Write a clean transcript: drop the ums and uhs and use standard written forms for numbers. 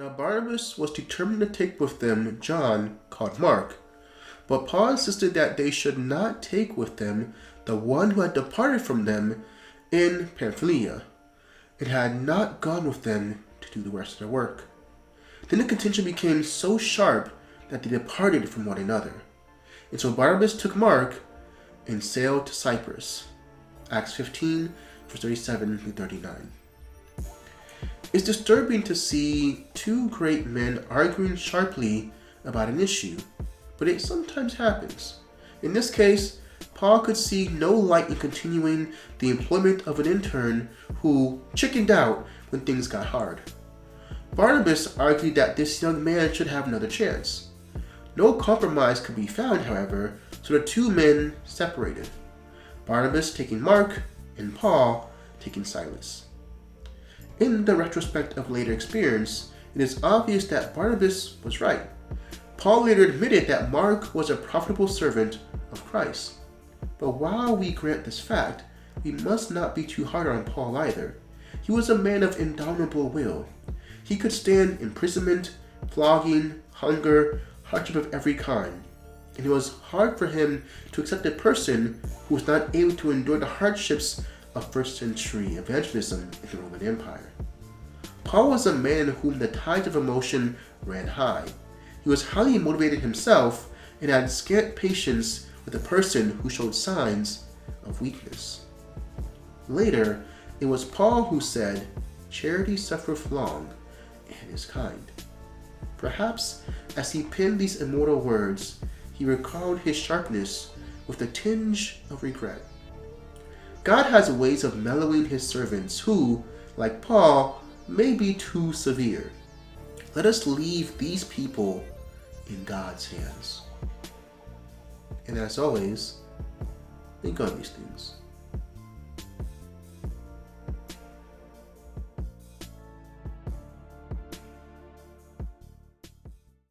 Now Barnabas was determined to take with them John, called Mark, but Paul insisted that they should not take with them the one who had departed from them in Pamphylia, and had not gone with them to do the rest of their work. Then the contention became so sharp that they departed from one another. And so Barnabas took Mark and sailed to Cyprus. Acts 15, verse 37 through 39. It's disturbing to see two great men arguing sharply about an issue, but it sometimes happens. In this case, Paul could see no light in continuing the employment of an intern who chickened out when things got hard. Barnabas argued that this young man should have another chance. No compromise could be found, however, so the two men separated, Barnabas taking Mark and Paul taking Silas. In the retrospect of later experience, it is obvious that Barnabas was right. Paul later admitted that Mark was a profitable servant of Christ. But while we grant this fact, we must not be too hard on Paul either. He was a man of indomitable will. He could stand imprisonment, flogging, hunger, hardship of every kind. And it was hard for him to accept a person who was not able to endure the hardships of first century evangelism in the Roman Empire. Paul was a man in whom the tides of emotion ran high. He was highly motivated himself and had scant patience with a person who showed signs of weakness. Later, it was Paul who said, "Charity suffereth long and is kind." Perhaps as he penned these immortal words, he recalled his sharpness with a tinge of regret. God has ways of mellowing his servants who, like Paul, may be too severe. Let us leave these people in God's hands. And as always, think on these things.